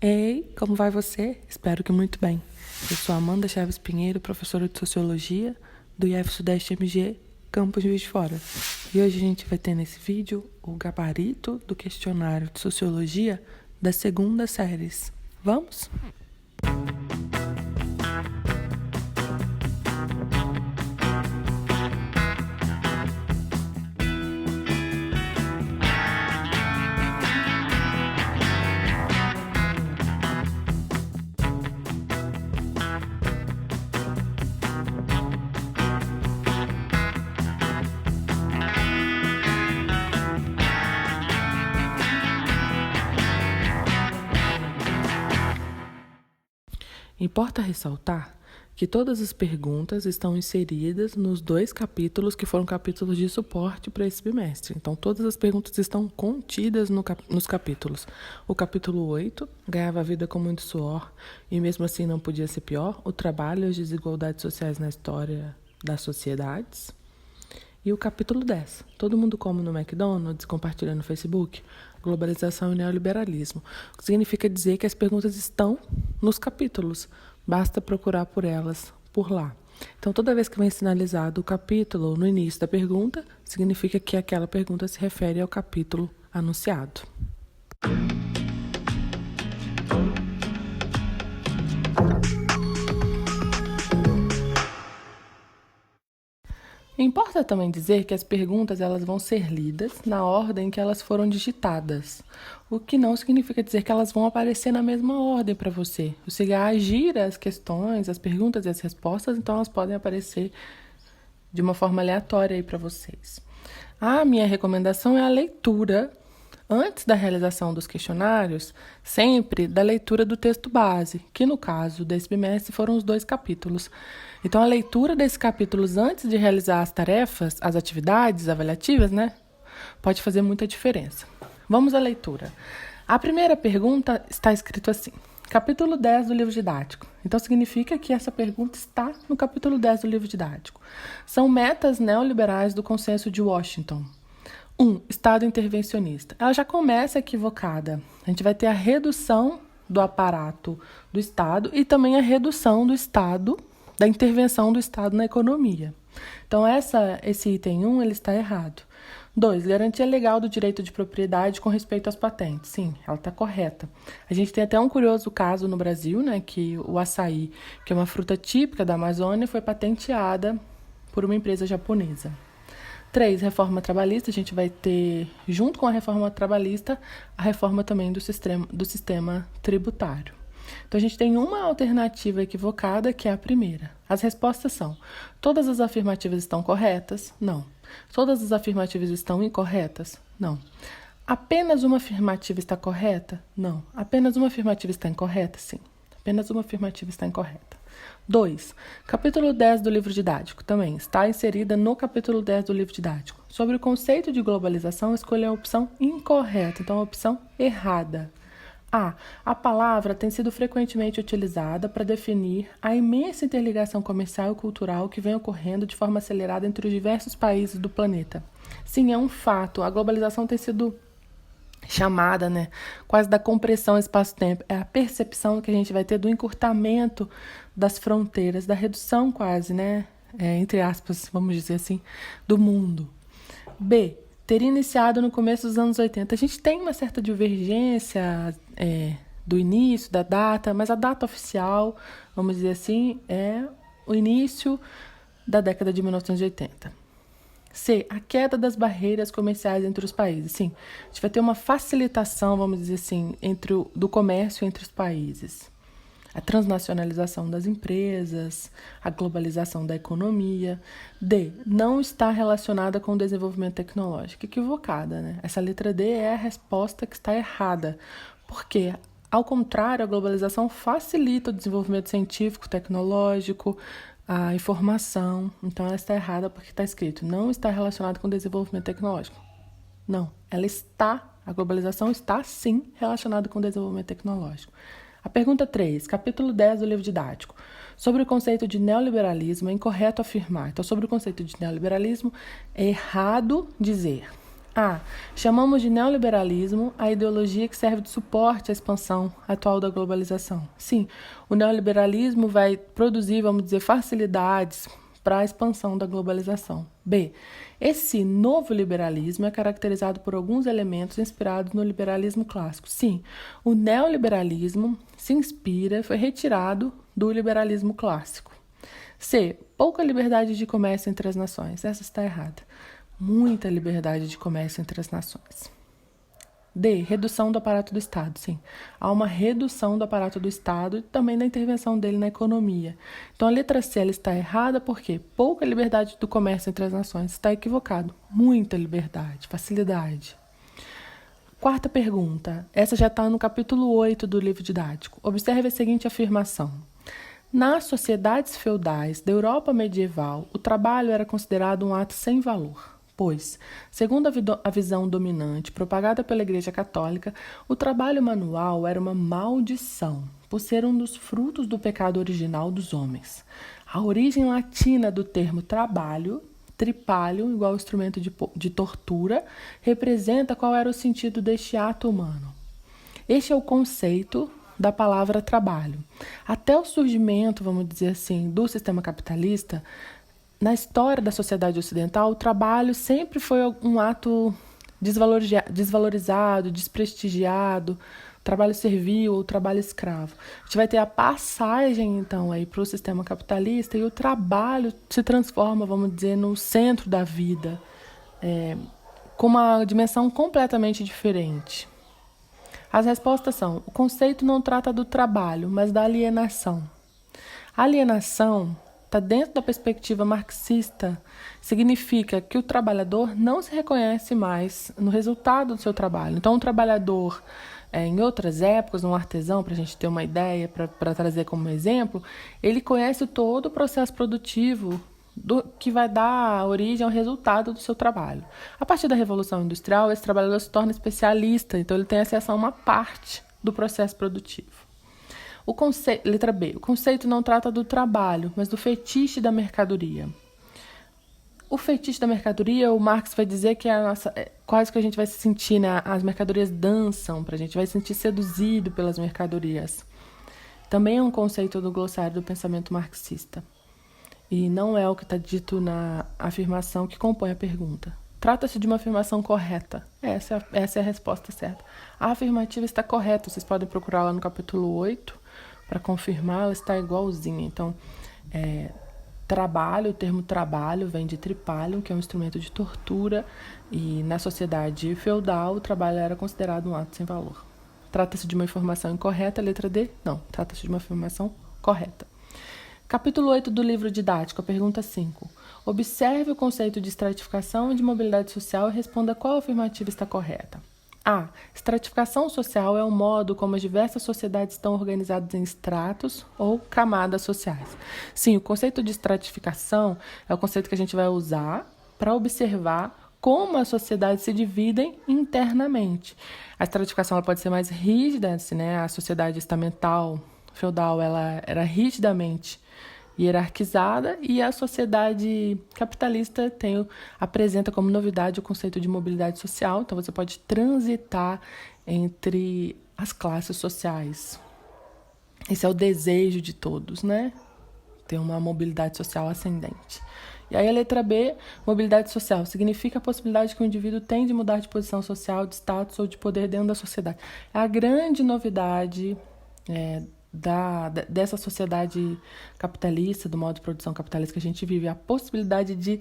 Ei, como vai você? Espero que muito bem. Eu sou Amanda Chaves Pinheiro, professora de Sociologia do IF Sudeste MG, Campus Juiz de Fora. E hoje a gente vai ter nesse vídeo o gabarito do questionário de Sociologia das segundas séries. Vamos? Importa ressaltar que todas as perguntas estão inseridas nos 2 capítulos que foram capítulos de suporte para esse bimestre. Então, todas as perguntas estão contidas nos capítulos. O capítulo 8, ganhava a vida com muito suor e mesmo assim não podia ser pior, o trabalho e as desigualdades sociais na história das sociedades. E o capítulo 10, todo mundo come no McDonald's, compartilha no Facebook, globalização e neoliberalismo. O que significa dizer que as perguntas estão nos capítulos, basta procurar por elas por lá. Então, toda vez que vem sinalizado o capítulo no início da pergunta, significa que aquela pergunta se refere ao capítulo anunciado. Importa também dizer que as perguntas elas vão ser lidas na ordem que elas foram digitadas, o que não significa dizer que elas vão aparecer na mesma ordem para você. Você agir as questões, as perguntas e as respostas, então elas podem aparecer de uma forma aleatória aí para vocês. A minha recomendação é a leitura, antes da realização dos questionários, sempre da leitura do texto base, que no caso desse bimestre foram os 2 capítulos. Então, a leitura desses capítulos antes de realizar as tarefas, as atividades avaliativas, pode fazer muita diferença. Vamos à leitura. A primeira pergunta está escrito assim, capítulo 10 do livro didático. Então, significa que essa pergunta está no capítulo 10 do livro didático. São metas neoliberais do Consenso de Washington. 1. Estado intervencionista. Ela já começa equivocada. A gente vai ter a redução do aparato do Estado e também a redução do Estado, da intervenção do Estado na economia. Então, esse item 1 ele está errado. 2. Garantia legal do direito de propriedade com respeito às patentes. Sim, ela está correta. A gente tem até um curioso caso no Brasil, que o açaí, que é uma fruta típica da Amazônia, foi patenteada por uma empresa japonesa. 3. Reforma trabalhista. A gente vai ter, junto com a reforma trabalhista, a reforma também do sistema tributário. Então, a gente tem uma alternativa equivocada, que é a primeira. As respostas são: todas as afirmativas estão corretas? Não. Todas as afirmativas estão incorretas? Não. Apenas uma afirmativa está correta? Não. Apenas uma afirmativa está incorreta? Sim. Apenas uma afirmativa está incorreta. 2. Capítulo 10 do livro didático. Também está inserida no capítulo 10 do livro didático. Sobre o conceito de globalização, escolha a opção incorreta. Então, a opção errada. A palavra tem sido frequentemente utilizada para definir a imensa interligação comercial e cultural que vem ocorrendo de forma acelerada entre os diversos países do planeta. Sim, é um fato. A globalização tem sido chamada, quase da compressão espaço-tempo. É a percepção que a gente vai ter do encurtamento das fronteiras, da redução quase, entre aspas, vamos dizer assim, do mundo. B. Ter iniciado no começo dos anos 80. A gente tem uma certa divergência do início, da data, mas a data oficial, vamos dizer assim, é o início da década de 1980. C. A queda das barreiras comerciais entre os países. Sim, a gente vai ter uma facilitação, vamos dizer assim, do comércio entre os países. A transnacionalização das empresas, a globalização da economia. D. Não está relacionada com o desenvolvimento tecnológico. Equivocada, Essa letra D é a resposta que está errada. Porque, ao contrário, a globalização facilita o desenvolvimento científico, tecnológico, a informação. Então, ela está errada porque está escrito não está relacionada com o desenvolvimento tecnológico. Não, a globalização está sim relacionada com o desenvolvimento tecnológico. A pergunta 3, capítulo 10 do livro didático. Sobre o conceito de neoliberalismo, é incorreto afirmar. Então, sobre o conceito de neoliberalismo, é errado dizer: A. Chamamos de neoliberalismo a ideologia que serve de suporte à expansão atual da globalização. Sim, o neoliberalismo vai produzir, vamos dizer, facilidades para a expansão da globalização. B. Esse novo liberalismo é caracterizado por alguns elementos inspirados no liberalismo clássico. Sim, o neoliberalismo se inspira, foi retirado do liberalismo clássico. C. Pouca liberdade de comércio entre as nações. Essa está errada. Muita liberdade de comércio entre as nações. D. Redução do aparato do Estado. Sim, há uma redução do aparato do Estado e também da intervenção dele na economia. Então, a letra C ela está errada porque pouca liberdade do comércio entre as nações. Está equivocado. Muita liberdade, facilidade. Quarta pergunta. Essa já está no capítulo 8 do livro didático. Observe a seguinte afirmação. Nas sociedades feudais da Europa medieval, o trabalho era considerado um ato sem valor. Pois, segundo a visão dominante propagada pela Igreja Católica, o trabalho manual era uma maldição, por ser um dos frutos do pecado original dos homens. A origem latina do termo trabalho, tripalium, igual instrumento de tortura, representa qual era o sentido deste ato humano. Este é o conceito da palavra trabalho. Até o surgimento, vamos dizer assim, do sistema capitalista, na história da sociedade ocidental, o trabalho sempre foi um ato desvalorizado, desprestigiado, trabalho servil ou trabalho escravo. A gente vai ter a passagem, então, aí para o sistema capitalista e o trabalho se transforma, vamos dizer, no centro da vida, com uma dimensão completamente diferente. As respostas são: o conceito não trata do trabalho, mas da alienação. A alienação está dentro da perspectiva marxista, significa que o trabalhador não se reconhece mais no resultado do seu trabalho. Então, um trabalhador, em outras épocas, um artesão, para a gente ter uma ideia, para trazer como exemplo, ele conhece todo o processo produtivo que vai dar origem ao resultado do seu trabalho. A partir da Revolução Industrial, esse trabalhador se torna especialista, então ele tem acesso a uma parte do processo produtivo. Letra B. O conceito não trata do trabalho, mas do fetiche da mercadoria. O fetiche da mercadoria, o Marx vai dizer que quase que a gente vai se sentir, né? As mercadorias dançam para a gente, vai se sentir seduzido pelas mercadorias. Também é um conceito do glossário do pensamento marxista. E não é o que está dito na afirmação que compõe a pergunta. Trata-se de uma afirmação correta. Essa é a resposta certa. A afirmativa está correta. Vocês podem procurar lá no capítulo 8 para confirmar. Ela está igualzinha. Então, trabalho, o termo trabalho vem de tripalium, que é um instrumento de tortura. E na sociedade feudal, o trabalho era considerado um ato sem valor. Trata-se de uma informação incorreta, letra D? Não, trata-se de uma afirmação correta. Capítulo 8 do livro didático, a pergunta 5. Observe o conceito de estratificação e de mobilidade social e responda qual afirmativa está correta. A. Estratificação social é o modo como as diversas sociedades estão organizadas em estratos ou camadas sociais. Sim, o conceito de estratificação é o conceito que a gente vai usar para observar como as sociedades se dividem internamente. A estratificação ela pode ser mais rígida, assim, né? A sociedade estamental, feudal, ela era rigidamente hierarquizada, e a sociedade capitalista apresenta como novidade o conceito de mobilidade social. Então, você pode transitar entre as classes sociais. Esse é o desejo de todos, né? Ter uma mobilidade social ascendente. E aí a letra B, mobilidade social, significa a possibilidade que o indivíduo tem de mudar de posição social, de status ou de poder dentro da sociedade. É a grande novidade dessa sociedade capitalista, do modo de produção capitalista que a gente vive, a possibilidade de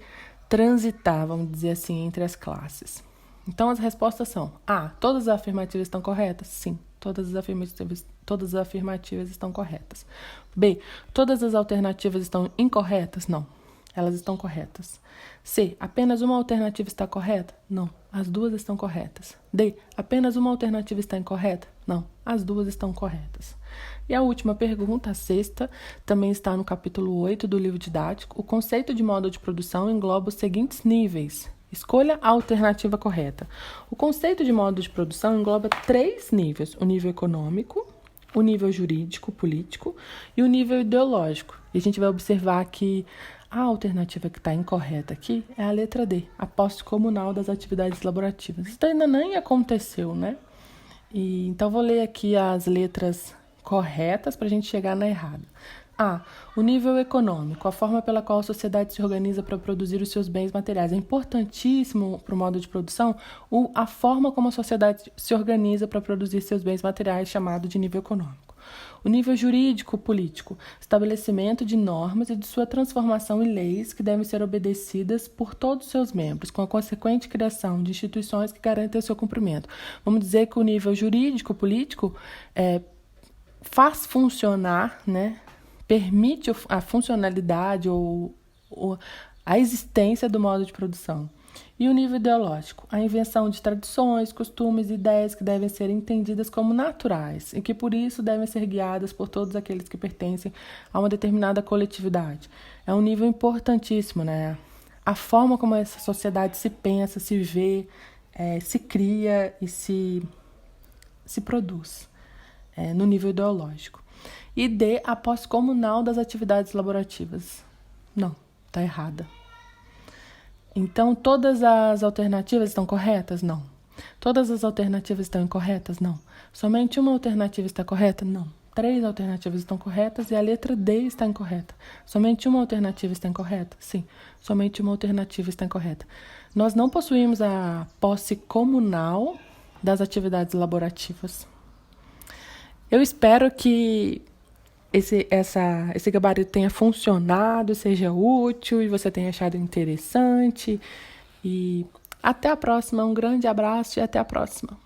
transitar, vamos dizer assim, entre as classes. Então, as respostas são: A. Todas as afirmativas estão corretas? Sim, todas as afirmativas estão corretas. B. Todas as alternativas estão incorretas? Não, elas estão corretas. C. Apenas uma alternativa está correta? Não, as duas estão corretas. D. Apenas uma alternativa está incorreta? Não, as duas estão corretas. E a última pergunta, a sexta, também está no capítulo 8 do livro didático. O conceito de modo de produção engloba os seguintes níveis. Escolha a alternativa correta. O conceito de modo de produção engloba 3 níveis: o nível econômico, o nível jurídico, político e o nível ideológico. E a gente vai observar que A alternativa que está incorreta aqui é a letra D, a posse comunal das atividades laborativas. Isso ainda nem aconteceu, né? Então, vou ler aqui as letras corretas para a gente chegar na errada. A. O nível econômico, a forma pela qual a sociedade se organiza para produzir os seus bens materiais. É importantíssimo para o modo de produção a forma como a sociedade se organiza para produzir seus bens materiais, chamado de nível econômico. O nível jurídico-político, estabelecimento de normas e de sua transformação em leis que devem ser obedecidas por todos os seus membros, com a consequente criação de instituições que garantem o seu cumprimento. Vamos dizer que o nível jurídico-político faz funcionar, né, permite a funcionalidade ou a existência do modo de produção. E o nível ideológico, a invenção de tradições, costumes e ideias que devem ser entendidas como naturais e que, por isso, devem ser guiadas por todos aqueles que pertencem a uma determinada coletividade. É um nível importantíssimo, né? A forma como essa sociedade se pensa, se vê, se cria e se produz no nível ideológico. E D, a posse comunal das atividades laborativas. Não, está errada. Então, todas as alternativas estão corretas? Não. Todas as alternativas estão incorretas? Não. Somente uma alternativa está correta? Não. 3 alternativas estão corretas e a letra D está incorreta. Somente uma alternativa está incorreta? Sim. Somente uma alternativa está incorreta. Nós não possuímos a posse comunal das atividades laborativas. Eu espero que esse gabarito tenha funcionado, seja útil e você tenha achado interessante. E até a próxima. Um grande abraço e até a próxima.